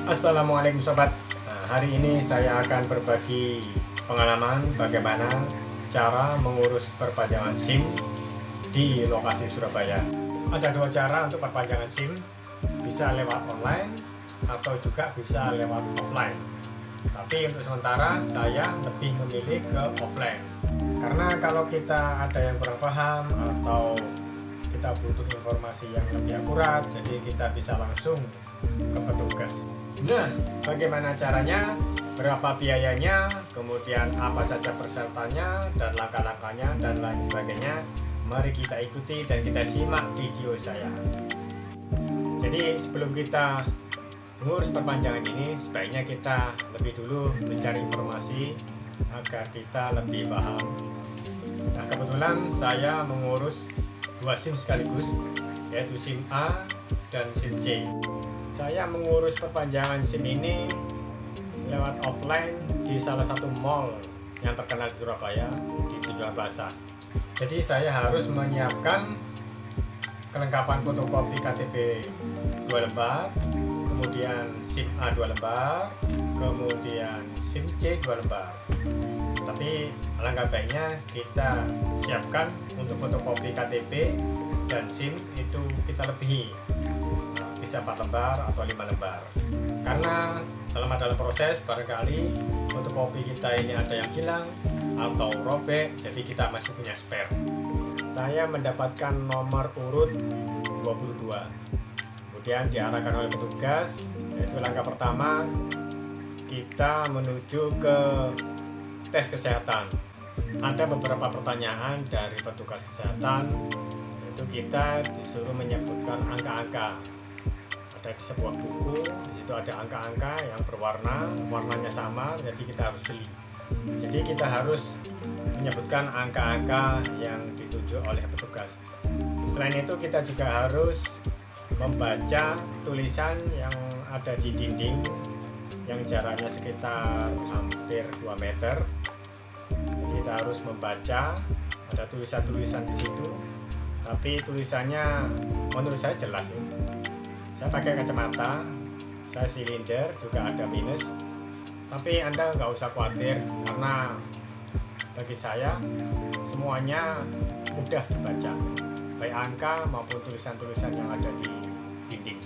Assalamualaikum sobat. Hari ini saya akan berbagi pengalaman bagaimana cara mengurus perpanjangan SIM di lokasi Surabaya. Ada dua cara untuk perpanjangan SIM, bisa lewat online atau juga bisa lewat offline. Tapi untuk sementara saya lebih memilih ke offline, karena kalau kita ada yang kurang paham atau kita butuh informasi yang lebih akurat, jadi kita bisa langsung ke petugas. Nah, bagaimana caranya, berapa biayanya, kemudian apa saja persyaratannya dan langkah-langkahnya dan lain sebagainya, mari kita ikuti dan kita simak video saya. Jadi sebelum kita mengurus perpanjangan ini, sebaiknya kita lebih dulu mencari informasi agar kita lebih paham. Nah, kebetulan saya mengurus dua SIM sekaligus, yaitu SIM A dan SIM C. Saya mengurus perpanjangan SIM ini lewat offline di salah satu mall yang terkenal di Surabaya, di Tunjungan Plaza. Jadi saya harus menyiapkan kelengkapan fotokopi KTP 2 lembar, kemudian SIM A 2 lembar, kemudian SIM C 2 lembar. Tapi alangkah baiknya kita siapkan untuk fotokopi KTP dan SIM itu kita lebihi, bisa 4 lembar atau 5 lembar, karena selama dalam proses barangkali fotokopi kita ini ada yang hilang atau robek, jadi kita masih punya spare. Saya mendapatkan nomor urut 22, kemudian diarahkan oleh petugas, yaitu langkah pertama kita menuju ke tes kesehatan. Ada beberapa pertanyaan dari petugas kesehatan, yaitu kita disuruh menyebutkan angka-angka. Ada di sebuah buku, di situ ada angka-angka yang berwarna, warnanya sama, jadi kita harus jeli. Jadi kita harus menyebutkan angka-angka yang ditunjuk oleh petugas. Selain itu kita juga harus membaca tulisan yang ada di dinding yang jaraknya sekitar hampir 2 meter. Jadi kita harus membaca, ada tulisan-tulisan di situ, tapi tulisannya menurut saya jelas ya. Saya pakai kacamata, saya silinder, juga ada minus, tapi Anda nggak usah khawatir karena bagi saya semuanya mudah dibaca, baik angka maupun tulisan-tulisan yang ada di dinding.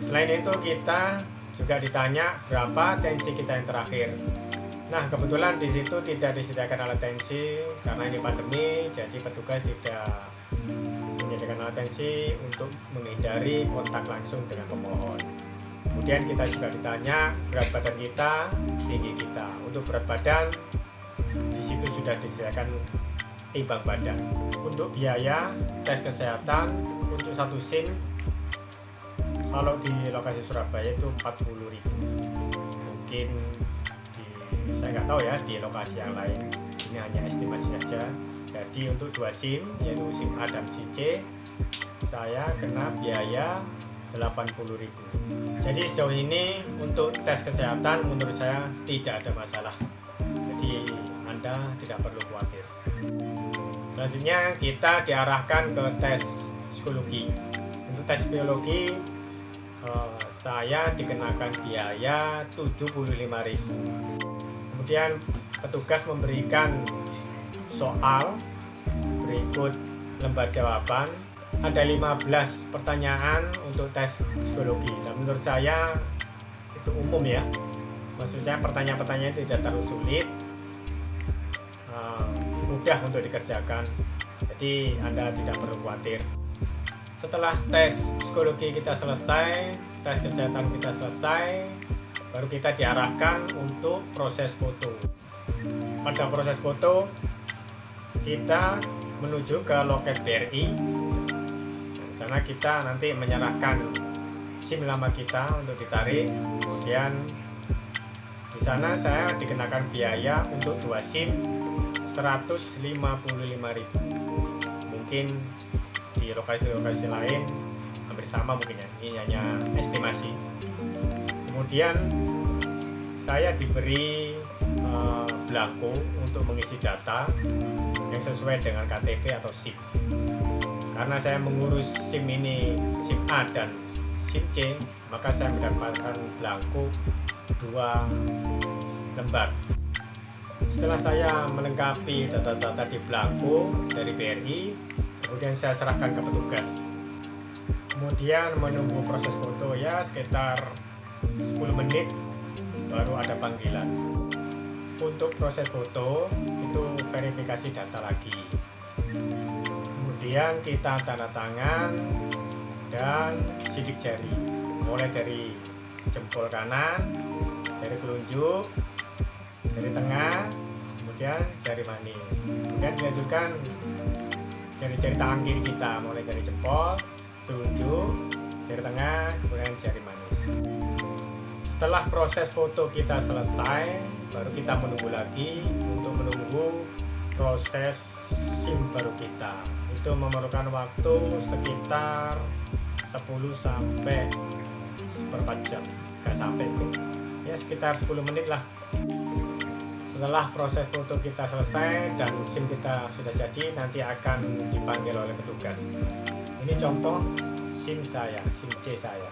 Selain itu kita juga ditanya berapa tensi kita yang terakhir. Nah, kebetulan di situ tidak disediakan alat tensi karena ini pandemi, jadi petugas tidak menyediakan alat tensi untuk menghindari kontak langsung dengan pemohon. Kemudian kita juga ditanya berat badan kita, tinggi kita. Untuk berat badan di situ sudah disediakan timbang badan. Untuk biaya tes kesehatan untuk satu SIM kalau di lokasi Surabaya itu 40.000. Mungkin saya nggak tahu ya di lokasi yang lain, ini hanya estimasi saja. Jadi untuk dua SIM, yaitu SIM A dan SIM C, saya kena biaya 80.000. Jadi sejauh ini untuk tes kesehatan menurut saya tidak ada masalah, jadi Anda tidak perlu khawatir. Selanjutnya kita diarahkan ke tes psikologi. Untuk tes psikologi saya dikenakan biaya 75.000. Kemudian petugas memberikan soal berikut lembar jawaban. Ada 15 pertanyaan untuk tes psikologi, dan menurut saya itu umum ya, maksud saya pertanyaan-pertanyaan tidak terlalu sulit, mudah untuk dikerjakan, jadi Anda tidak perlu khawatir. Setelah tes psikologi kita selesai, tes kesehatan kita selesai, baru kita diarahkan untuk proses foto. Pada proses foto kita menuju ke loket BRI. Di sana kita nanti menyerahkan SIM lama kita untuk ditarik. Kemudian di sana saya dikenakan biaya untuk dua SIM 155.000. Mungkin di lokasi-lokasi lain hampir sama mungkin ya. Ini hanya estimasi. Kemudian saya diberi belangko untuk mengisi data yang sesuai dengan KTP atau SIM. Karena saya mengurus SIM ini, SIM A dan SIM C, maka saya mendapatkan belangko 2 lembar. Setelah saya melengkapi data-data di belangko dari BRI, kemudian saya serahkan ke petugas. Kemudian menunggu proses foto ya sekitar 10 menit baru ada panggilan. Untuk proses foto itu verifikasi data lagi. Kemudian kita tanda tangan dan sidik jari, mulai dari jempol kanan, jari telunjuk, jari tengah, kemudian jari manis. Kemudian dilanjutkan jari-jari tangan kiri kita, mulai dari jempol, telunjuk, jari tengah, kemudian jari manis. Setelah proses foto kita selesai, baru kita menunggu lagi untuk menunggu proses SIM baru kita. Itu memerlukan waktu sekitar 10 sampai seperempat jam, nggak sampai ya sekitar 10 menit lah. Setelah proses foto kita selesai dan SIM kita sudah jadi, nanti akan dipanggil oleh petugas. Ini contoh SIM saya, SIM C saya.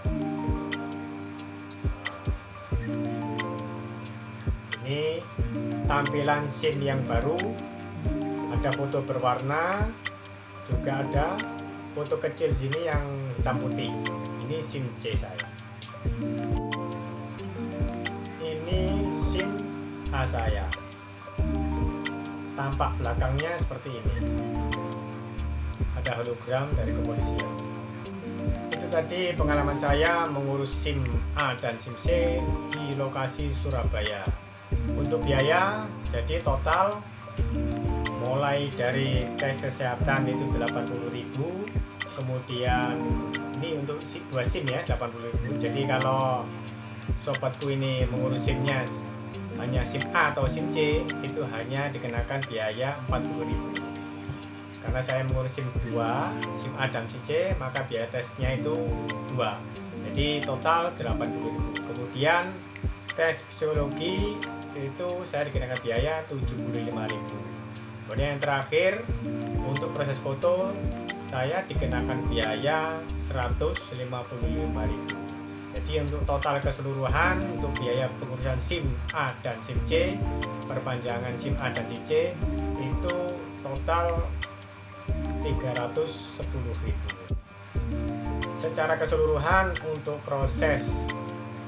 Ini tampilan SIM yang baru, ada foto berwarna, juga ada foto kecil sini yang hitam putih. Ini SIM C saya. Ini SIM A saya. Tampak belakangnya seperti ini. Ada hologram dari kepolisian. Itu tadi pengalaman saya mengurus SIM A dan SIM C di lokasi Surabaya. Untuk biaya jadi total mulai dari tes kesehatan itu 80.000, kemudian ini untuk 2 SIM ya 80.000. Jadi kalau sobatku ini mengurus SIM-nya hanya SIM A atau SIM C, itu hanya dikenakan biaya 40.000. Karena saya mengurus SIM 2, SIM A dan SIM C, maka biaya tesnya itu 2. Jadi total 80.000. Kemudian tes psikologi itu saya dikenakan biaya 75.000. Kemudian yang terakhir untuk proses foto saya dikenakan biaya 155.000. Jadi untuk total keseluruhan untuk biaya pengurusan SIM A dan SIM C, perpanjangan SIM A dan SIM C itu total 310.000. Secara keseluruhan untuk proses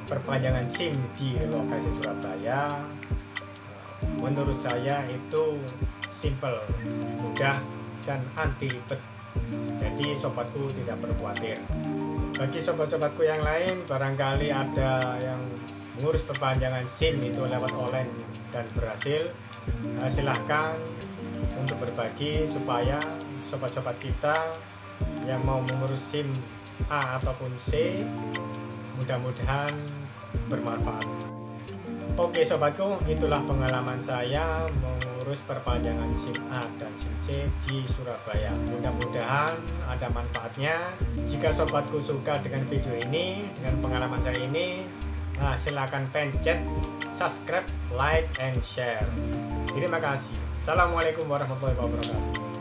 perpanjangan SIM di lokasi Surabaya menurut saya itu simple, mudah dan anti ribet. Jadi sobatku tidak perlu khawatir. Bagi sobat-sobatku yang lain barangkali ada yang mengurus perpanjangan SIM itu lewat online dan berhasil, silahkan untuk berbagi supaya sobat-sobat kita yang mau mengurus SIM A ataupun C mudah-mudahan bermanfaat. Oke sobatku, itulah pengalaman saya mengurus perpanjangan SIM A dan SIM C di Surabaya. Mudah-mudahan ada manfaatnya. Jika sobatku suka dengan video ini, dengan pengalaman saya ini, silakan pencet subscribe, like, and share. Terima kasih. Assalamualaikum warahmatullahi wabarakatuh.